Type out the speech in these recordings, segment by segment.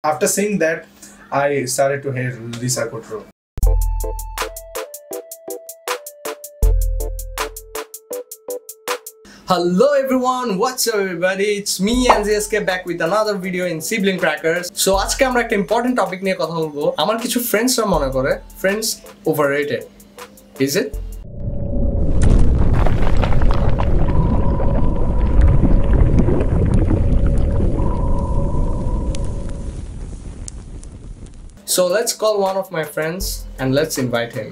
After seeing that, I started to hate Lisa Kudrow. Hello everyone, what's up everybody? It's me NZSK back with another video in Sibling Crackers. So আজকে আমরা একটা important topic নিয়ে কথা বলবো। আমার কিছু friendsরা মনে করে friends overrated. Is it? So let's call one of my friends and let's invite him.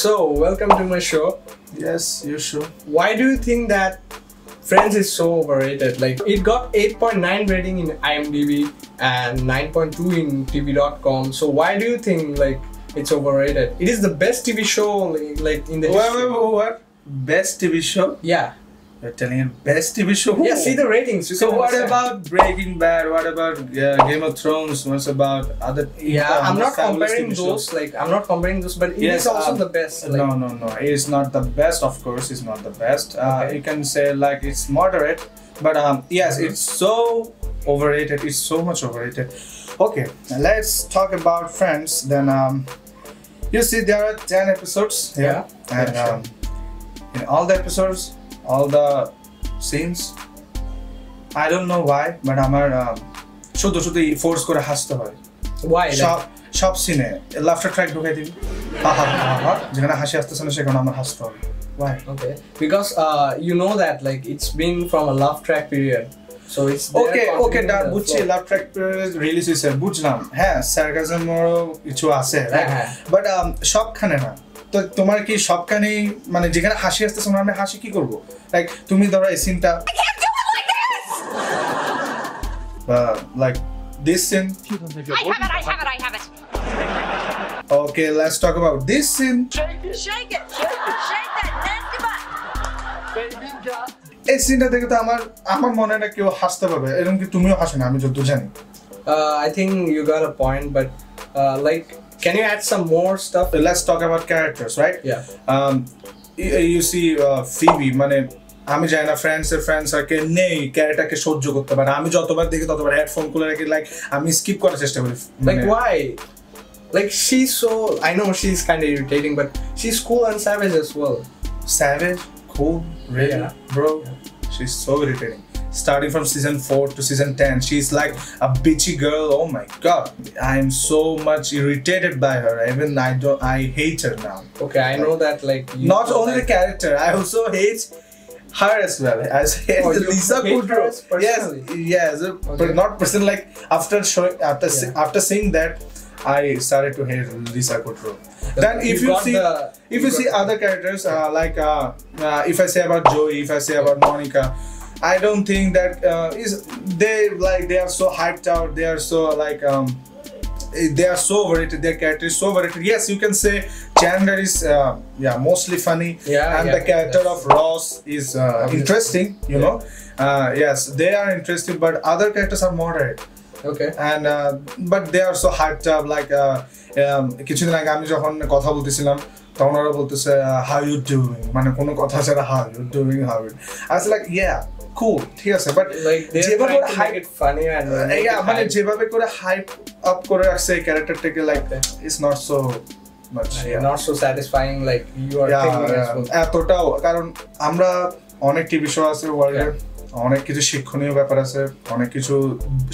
So welcome to my show. Yes, you sure? Why do you think that Friends is so overrated? Like, it got 8.9 rating in IMDb and 9.2 in TV.com. So why do you think like it's overrated? It is the best TV show like in the history. What? Best TV show? Yeah. You're telling me best TV show? Yeah, see the ratings. So what about Breaking Bad? What about Game of Thrones? What's about other? Yeah, I'm not comparing those. Like, I'm not comparing those, but it is also the best. Like, No. It is not the best. Of course, it's not the best. Okay. You can say like it's moderate, but yes, it's so overrated. It's so much overrated. Okay, let's talk about Friends. Then you see there are 10 episodes. Yeah. And in all the episodes, all the scenes, I don't know why, but আমার শুধু force করে হাসতে হয়। Why? সব সিনে laughter track ঢুকাই দিবি, হা যেখানে হাসি আসতেছে না সেখানে আমার হাসতে হবে। Why? Okay, because you know that like it's been from a laugh track period, so it's okay that বুঝছি লাভ ট্র্যাক রিলিজ হইছে, বুঝলাম। হ্যাঁ, সার্কাজমও কিছু আছে, বাট সবখানে না। তো তোমার কি সবখানেই মানে যেখানে হাসি আসতেছে আমরা হাসি কি করব? লাইক তুমি ধরো এই সিনটা like this scene. I have it. Okay, let's talk about this scene. Shake that nasty butt. এই সিনটা দেখে তো আমার মনে না কেউ হাসতে পারবে, এরকম কি তুমিও হাসো না আমি যত জানি। I think you got a point, but like, can you add some more stuff? Let's talk about characters, right? Yeah. You see Phoebe, মানে আমি জানি না ফ্রেন্ডস কে নেই ক্যারেক্টারকে সহ্য করতে পারে। আমি যতবার দেখি ততবার হেডফোন খুলে রাখি, লাইক আমি স্কিপ করার চেষ্টা করি। Like why? Like she's so, I know she's kind of irritating, but she's cool and savage as well. Savage, cool, really, Yeah. bro. She's so irritating. Starting from season 4 to season 10, she's like a bitchy girl. Oh my god, I'm so much irritated by her. Even I hate her now. Okay, I know that like you Not only the character, I also hate her as well. I hate Lisa Kudrow. Yes, but not person. Like after seeing that, I started to hate Lisa Kudrow. Then if you see other characters, like if I say about Joey, if I say about Monica, I don't think that they are so hyped out. They are so like they are so overrated. Their character is so overrated. Yes, you can say Chandler is mostly funny, and the character of Ross is interesting. You know, yes, they are interesting, but other characters are moderate. Okay. And but they are so hyped up. Like কিছুদিন আগে আমি যখন কথা বলতেছিলাম তখন ওরা বলতেছে how you doing, মানে কোনো কথা ছাড়া how you doing, how you, I was like yeah cool, ঠিক আছে, বাট like যেভাবে করে hype it funny and মানে যেভাবে করে হাইপ আপ করে রাখছে এই ক্যারেক্টারটাকে, like it's not so much not so satisfying like you are thinking as well. এতটাও, কারণ আমরা অনেক টিভি শো আছে ওয়ার্ল্ডে, অনেক কিছু শিক্ষণীয় ব্যাপার আছে, অনেক কিছু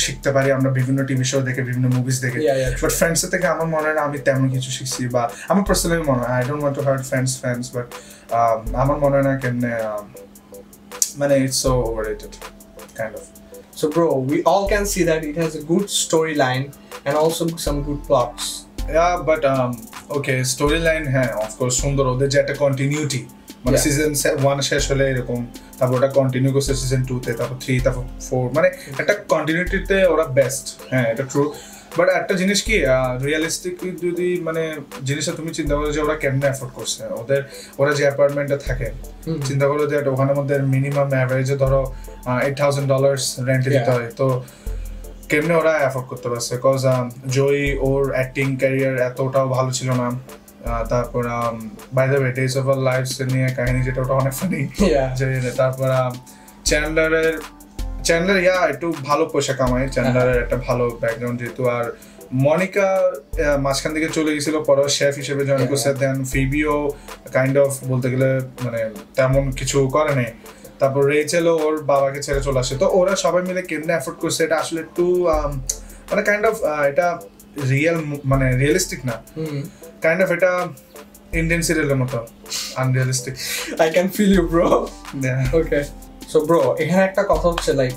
শিখতে পারি আমরা বিভিন্ন টিভি শো দেখে, বিভিন্ন মুভিজ দেখে, বাট ফ্রেন্ডস থেকে আমার মনে হয় না আমি তেমন কিছু শিখছি, বা আমার পার্সোনালি মনে হয়, I don't want to heart friends, but আমার মনে হয় না কেমনে মানে it's so overrated kind of. So bro, we all can see that it has a good storyline and also some good plots. Yeah, but okay, storyline হ্যাঁ of course সুন্দর, ওদের যে একটা কন্টিনিউটি, মানে সিজন 1 শেষ হলে এরকম, তারপর ওটা কন্টিনিউ করছে সিজন 2 তে, তারপর 3, তারপর 4, মানে একটা কন্টিনিউটিতে ওরা বেস্ট। হ্যাঁ, এটা ট্রু, বাট একটা জিনিস কি রিয়েলিস্টিক যদি মানে জিনিসটা তুমি চিন্তা করো যে ওরা কেমনে এফোর্ড করছে, ওরা যে অ্যাপার্টমেন্টে থাকে, চিন্তা করো যে ওখানে মধ্যে মিনিমাম অ্যাভারেজে ধরো $8,000 রেন্ট দিতে হয়, তো কেমনে ওরা এফোর্ড করতে পারছে? বিকজ জয়ী ওর অ্যাক্টিং ক্যারিয়ার এতটাও ভালো ছিল না। তারপর by the way Days of Our Lives নিয়ে কাহিনী, যেটা ওটা অনেক ফানি। তারপর চ্যান্ডলারের চ্যান্ডলার একটু ভালো পয়সা কামায়, চ্যান্ডলারের একটা ভালো ব্যাকগ্রাউন্ড যেহেতু। আর মনিকা মাঝখান থেকে চলে গেছিল, পরে শেফ হিসেবে জয়েন করছে। দেন ফিবিও কাইন্ড অফ বলতে গেলে মানে তেমন কিছু করে নাই। তারপর রেচেলও ওর বাবাকে ছেড়ে চলে আসে। তো ওরা সবাই মিলে কেমনে এফোর্ড করছে এটা আসলে একটু মানে কাইন্ড অফ এটা মানে রিয়েলিস্টিক না, কাইন্ড অফ এটা ইন্ডিয়ান সিরিয়ালের মতো unrealistic. I can feel you bro. Okay, so bro এখানে একটা কথা হচ্ছে লাইক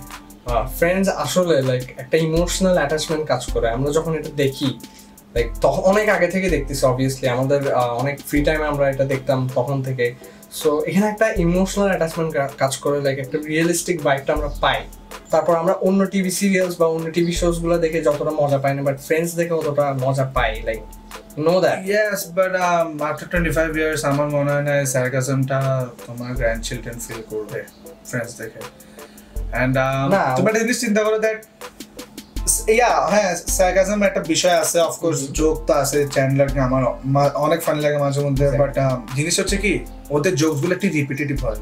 ফ্রেন্ডস আসলে লাইক একটা ইমোশনাল অ্যাটাচমেন্ট কাজ করে। আমরা যখন এটা দেখি লাইক তখন অনেক আগে থেকে দেখতেছি, অবভিয়াসলি আমাদের অনেক ফ্রি টাইমে আমরা এটা দেখতাম তখন থেকে। সো এখানে একটা ইমোশনাল অ্যাটাচমেন্ট কাজ করে, লাইক একটা রিয়েলিস্টিক ভাইবটা আমরা পাই। তারপর আমরা অন্য টিভি সিরিয়ালস বা অন্য টিভি শোজ গুলো দেখে যতটা মজা পাই না, বাট ফ্রেন্ডস দেখে অতটা মজা পাই। Like know that yes but after 25 years আমার মনে হয় না সার্কাজমটা তোমার গ্র্যান্ডচিলড্রেন ফিল করবে ফ্রেন্ডস দেখে। এন্ড তুমি একটা জিনিস চিন্তা করো দ্যাট হ্যাঁ সার্কাজম একটা বিষয় আছে, অফকোর্স জোক তো আছে। চ্যান্ডলারকে আমার অনেক ফানি লাগে মাঝে মধ্যে, বাট জিনিস হচ্ছে কি ওদের জোকস গুলো একটু রিপিটেটিভ হয়।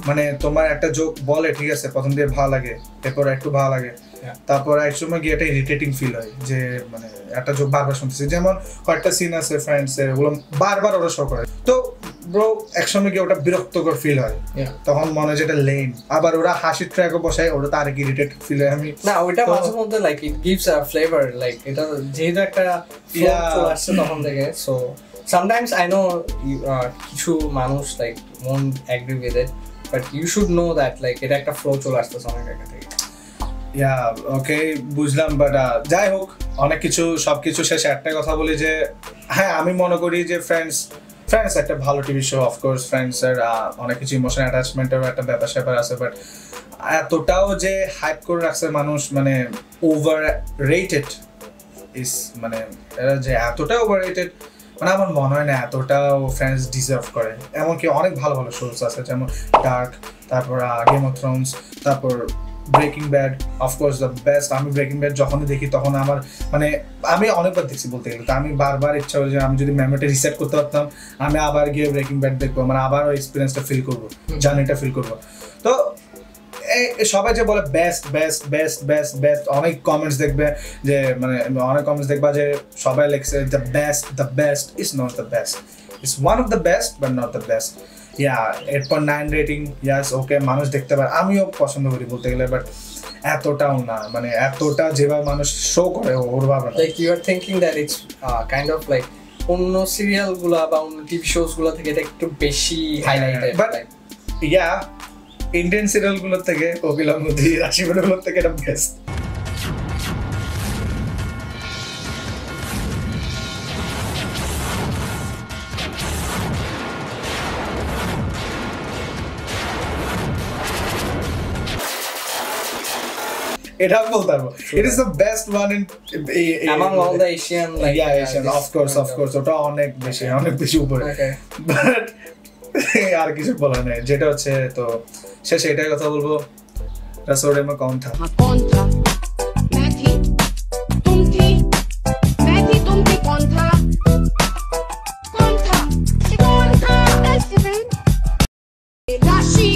মানে তোমার একটা জোক বলে ঠিক আছে, প্রথম দিয়ে ভালো লাগে, এরপর একটু ভালো লাগে, তারপর এক সময় গিয়ে একটা ইরিটেটিং ফিল হয় যে মানে একটা জোক বারবার শুনতেছি। যেমন কয়েকটা সিন আছে ফ্রেন্ডস এর, ওগুলো বারবার ওরা শো করে, তো ব্রো এক সময় গিয়ে ওটা বিরক্তকর ফিল হয়। তখন মনে হয় যেটা লেম। আবার ওরা হাসির ট্র্যাকও বসায়, ওটা তো আরেক ইরিটেট ফিল হয়। আমি না ওইটা মাঝে মধ্যে like it gives a flavour, like এটা যেহেতু একটা ফ্লো চলে আসছে তখন থেকে। সো sometimes I know কিছু মানুষ like won't agree with it, but you should know that like এটা একটা ফ্লো চলে আসতেছে অনেক আগে থেকে। ওকে বুঝলাম, বাট যাই হোক অনেক কিছু সবকিছু শেষে একটাই কথা বলি যে হ্যাঁ আমি মনে করি যে ফ্রেন্ডস একটা ভালো টিভি শো। অফকোর্স ফ্রেন্ডস এর অনেক কিছু ইমোশনাল অ্যাটাচমেন্টের একটা ব্যাপার স্যাপার আছে, বাট এতটাও যে হাইপ করে রাখছে মানুষ, মানে ওভার রেটেড ইস, মানে এরা যে এতটা ওভার রেটেড, মানে আমার মনে হয় না এতটাও ফ্রেন্ডস ডিজার্ভ করে। এমনকি অনেক ভালো ভালো শোজ আছে যেমন ডার্ক, তারপর গেম অফ থ্রোনস, তারপর breaking bad, of course the best. আমি ব্রেকিং ব্যাড যখনই দেখি তখন আমার মানে আমি অনেকবার দেখছি বলতে গেলে, তো আমি বারবার ইচ্ছা হয় যে আমি যদি মেমোরিটা রিসেট করতে পারতাম আমি আবার গিয়ে ব্রেকিং ব্যাড দেখবো, মানে আবার ওই এক্সপিরিয়েন্সটা ফিল করবো, জার্নিটা ফিল করবো। তো সবাই যে বলে best best best best best, অনেক কমেন্টস দেখবে যে মানে অনেক কমেন্টস দেখবা যে সবাই লিখছে the best is not the best, it's one of the best but not the best. 8.9 rating, yes okay, মানুষ দেখতে পারে, আমিও পছন্দ করি বলতে গেলে, বাট এতটাও না, মানে এতটা যেভাবে মানুষ শো করে ওর ভাবে না। Like you are thinking that it's kind of like অন্য সিরিয়াল গুলা বা অন্য টিভি শোজ গুলা থেকে এটা একটু বেশি হাইলাইটেড, বাট ইন্ডিয়ান সিরিয়াল গুলোর থেকে, কোকিলা মুদি, রাশিফুল গুলোর থেকে এটা বেস্ট। এটা বলতে পারবো, it is the best one in among all the Asian, like Asian, of course ওটা অনেক বেশি উপরে, বাট আর কিছু বলা নেই। যেটা হচ্ছে তো শেষে এটাই কথা বলবো, रसोड़े में कौन था? कौन था? मैं थी, तुम थी, मैं थी, तुम थी, कौन था? कौन था? कौन था? राशि